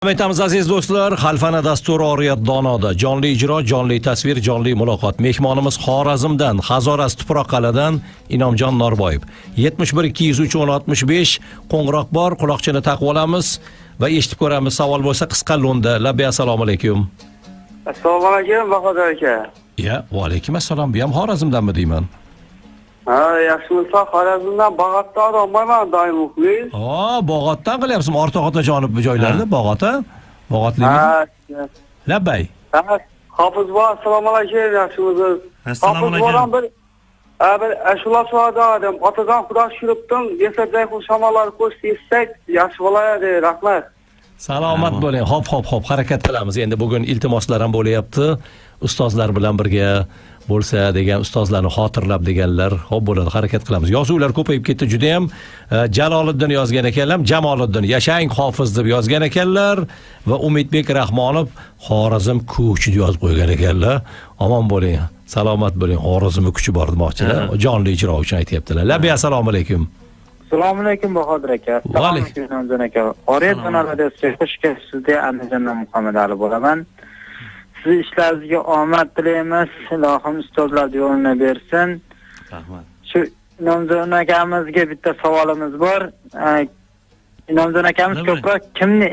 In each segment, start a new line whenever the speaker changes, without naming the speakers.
Aytamiz aziz do'stlar, Xalfana dasturi Oriyat Donoda jonli ijro, jonli tasvir, jonli muloqot. Mehmonimiz Xorazmdan, Hazoras Tuproqqal'adan Inomjon Norboyev. 71 203 1065 qo'ng'iroq bor, quloqchini taqib olamiz va eshitib ko'ramiz. Savol bo'lsa qisqa lo'nda. Labbi assalomu alaykum.
Assalomu alaykum Bahodir aka.
Ya, va alaykum assalom. Bu ham Xorazmdanmi deyman?
Ha, yaxshimisiz? Xorazmdan Bog'otdan odamman, doim muxlis.
Bog'otdan qilyapsizmi? O'rtoq otajonov bu joylarda Bog'ota? Bog'otlimi?
Ha.
Labbay.
Ha, Hofiz bor, assalomu alaykum, yaxshimisiz?
Assalomu alaykum.
Bir ashula so'radim. Otajon xudo shukrim, yesaday xushamolar qo'shib yetsak, yaxshi bo'ladi. Rahmat.
Salomat bo'ling. Hop, harakat qilamiz. Endi bugun iltimoslar ham bo'layapti. Ustozlar bilan birga bo'lsa degan ustozlarni xotirlab deganlar. Xo'p bo'ladi, harakat qilamiz. Yozuvlar ko'payib ketdi juda ham. Jaloliddin yozgan ekanlar, Jamoliddin yashang hofiz deb yozgan ekanlar va Umidbek Rahmonov Xorazm kuchi deb yozib qo'ygan ekanlar. Omon bo'ling, salomat bo'ling. Xorazmning kuchi bor demoqchilar. Jonli ijro uchun aytibdilar. Labbi assalomu alaykum.
Assalomu alaykum Bahodir aka.
Va alaykum
assalom aka. Oriyat kanalida xush kelibsizda Andijondan Muhammad Ali bo'laman. Siz ishlaringizga omad tilaymiz. Ilohim ustozlar yo'lini bersin.
Rahmat.
Shu Inomjon akamizga bitta savolimiz bor. Inomjon akamiz ko'proq kimni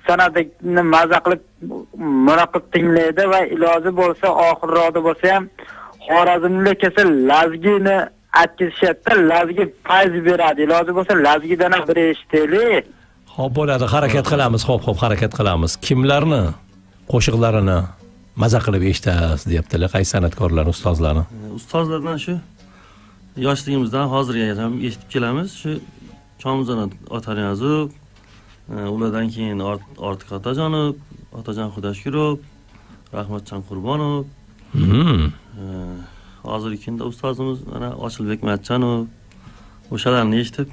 san'atni maza qilib muroqib tinglaydi va iloji bo'lsa oxirroqda bo'lsa ham Xorazmlik kelsa lazgini aytishyapti, lazgi fayz beradi. Iloji bo'lsa lazgidan ham bir eshitaylik.
Xo'p bo'ladi, harakat qilamiz. Xo'p, harakat qilamiz. Kimlarni qo'shiqlarini maza qilib eshitasiz deyaptilar, qaysi san'atkorlar, ustozlarni?
Ustozlardan shu yoshligimizdan hozirgacha ham eshitib kelamiz. Shu Chomzon Otaniyazov, ulardan keyin Ortiq Otajonov, Otajon Xudashkurov, Rahmatjon Qurbonov. Hozirgi kunda ustozimiz mana Ochilbek Matchonov. O'shalarni eshitib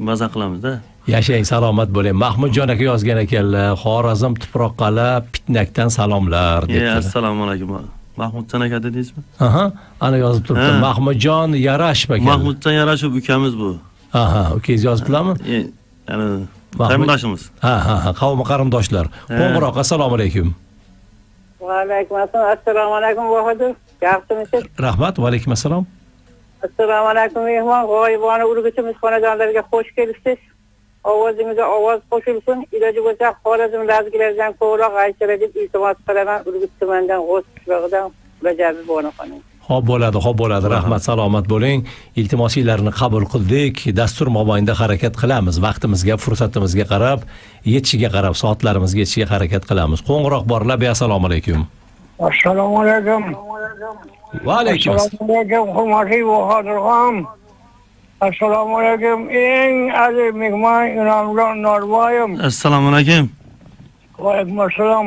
maza qilamiz-da.
Yashang, salomat bo'ling. Mahmudjon aka yozgan ekanlar, Xorazm Tuproqqal'a Pitnakdan salomlar debdilar.
Assalomu alaykum. Mahmudjon aka dedingizmi?
Ana yozib turibdi. Mahmudjon Yarashov aka.
Mahmudjon Yarashov ukamiz bu.
Ukangiz yozibdilarmi?
Ya'ni qarindoshimiz.
Qavmi qarindoshlar. Qo'ng'iroq, assalomu alaykum.
Va alaykum assalom. Assalomu alaykum Bahodir. Yaxshimisiz?
Rahmat, va alaykum assalom.
Assalomu alaykum mehmon, g'oyibona urg'uchimiz xonadonlarga xush kelibsiz. Ovozingizga ovoz qo'shilsin. Iloji bo'lsa Xorazm lazgilaridan ko'proq aytishlar deb iltimos qilaman. Urgut tumanidan G'o'z qishlog'idan Rajabi Bonoxonim.
Xo'p bo'ladi. Rahmat, salomat bo'ling. Iltimosinglarni qabul qildik. Dastur mobaynida harakat qilamiz. Vaqtimizga, fursatimizga qarab, yetishiga qarab, soatlarimizga yetishiga harakat qilamiz. Qo'ng'iroq bor. Labbi assalomu alaykum.
Assalomu alaykum.
Va alaykum.
Assalomu alaykum, hurmatli Bahodirxon. Assalomu alaykum, eng aziz mehmon Inomjon Norboyev.
Assalomu alaykum.
Va alaykum assalom.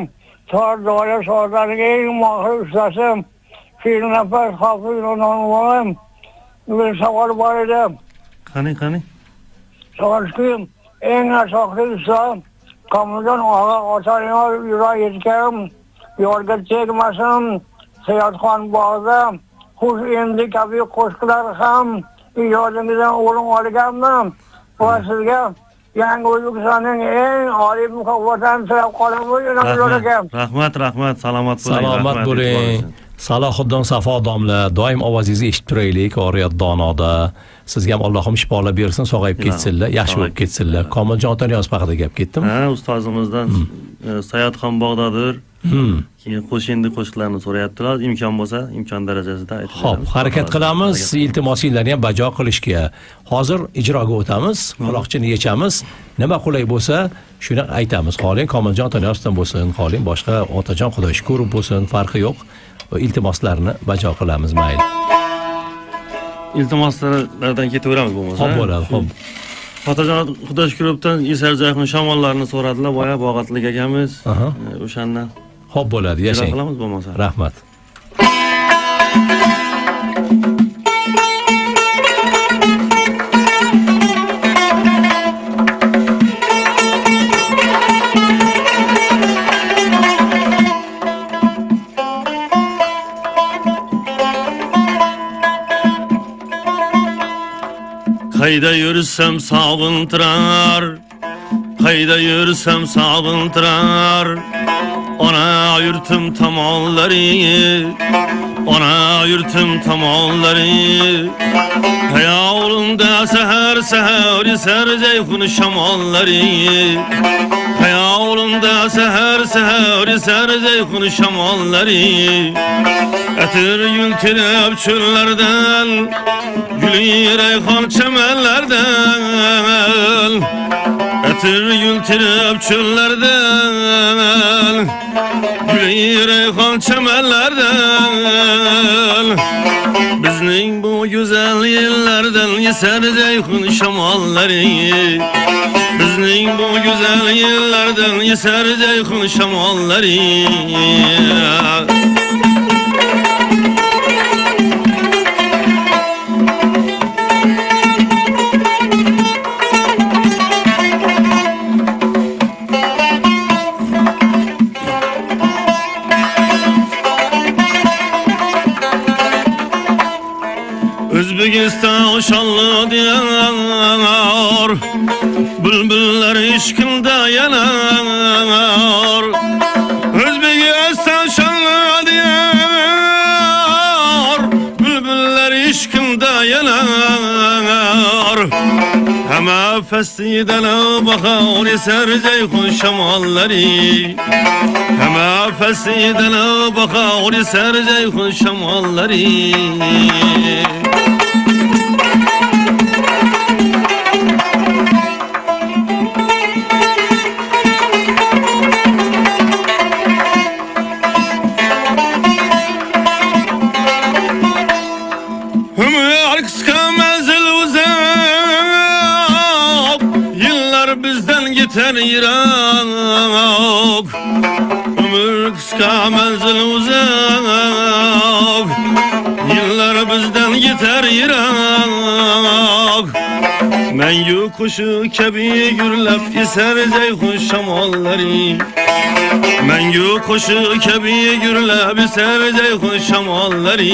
Tor doira soatlariga eng mohir ustasi Firnafas Hofiz Norboyev. Bir savol bor edi.
Qani.
Savol eng asosli usta Komiljon og'a Otaniyaz yura yetgan yo'lga chekmasin. Sayatxon bog'da xush endi kabi qo'shiqlar ham ijodingizdan o'rin olganman. Va sizga yangi O'zbekistonning eng oliy mukofotini tilab qolaman.
Rahmat, salomat bo'ling.
Salomat bo'ling. Salohiddin Safo domla, doim ovozingizni eshitib turaylik Oriyat Donoda. Sizga ham Allohim shifolar bersin, sog'ayib ketsinlar, yaxshi bo'lib ketsinlar. Komiljon Otaniyaz haqida gap ketdimi?
Ustozimizdan Sayatxon bog'dadir. Keyin qo'shindi qo'shiqlarni so'rayaptilar. Imkon bo'lsa, imkon darajasida aytib beramiz.
Xo'p, harakat qilamiz. Iltimosinglarni ham bajo qilishga. Hozir ijroga o'tamiz, quloqchini yechamiz. Nima qulay bo'lsa, shuni aytamiz. Xoling Komiljon Otaniyazdan bo'lsin, xoling boshqa Otajon Xudashkurov bo'lsin, farqi yo'q. Iltimoslarni bajo qilamiz, mayli.
Iltimoslardan ketaveramiz bo'lmasa.
Xo'p bo'ladi, xo'p.
Otajon Xudashkurovdan Isar Jayxon shamollarni so'radilar, boya Bog'otlik akamiz. O'shandan.
Xo'p bo'ladi, yashang.
Qilamiz bo'lmasa.
Rahmat.
Qayda yursam sog'intirar, Kayda yürüsem sağıntırar Ona yurtum tamalları Ona yurtum tamalları Hayalımda seher seher eser ceyhun şamalları Hayalımda seher seher eser ceyhun şamalları Etir yültirip çöllerden Gülü reyhan çemellerden Etir yültirip çöllerden Gülü reyhan çemellerden Bizning bu güzel yerlerden Eser ceyhun şamalları Bizning bu güzel yerlerden Eser ceyhun şamalları Özbekistan şanlı diyar Bülbüller işkinde yanar Özbekistan şanlı diyar Bülbüller işkinde yanar Hema fesiden bahar eser ceyhun şamalları Hema fesiden bahar eser ceyhun şamalları Yeter Irak Ömür kısa menzil uzak Yıllar bizden yeter Irak Men yokuşu kebi gürlep eser ceyhun şamalları Men yokuşu kebi gürlep eser ceyhun şamalları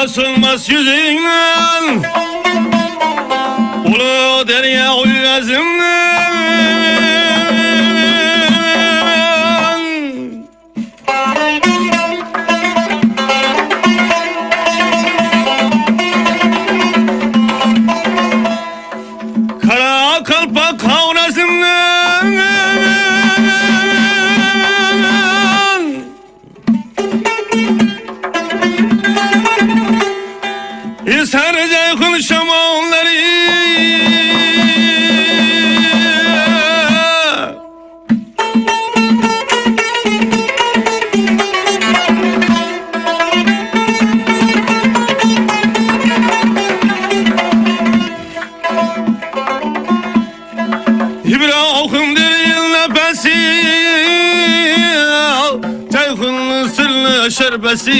Asılmaz yüzünden Ulu derya uyazımdan Kara kalpak kavrasımdan Eser ceyhun şamalları İbrahim'dir yıl nefesi Ceyhun'un sırlı şerbesi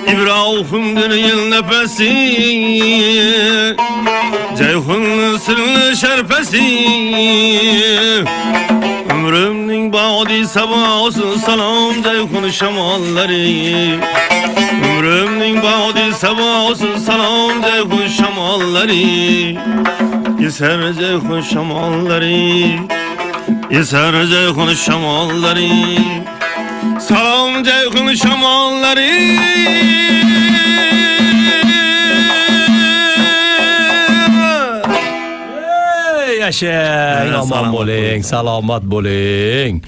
İbrahim'dir yıl nefesi Ceyhun'un sırlı şerpesi Ömrümün bağdi sabah olsun salam Ceyhun şamalları Ömrümün bağdi sabah olsun salam Ceyhun şamalları Eser ceyhun şamalları Eser ceyhun şamalları Salam ceyhun şamalları
Yaşang, omon bo'ling, salomat bo'ling.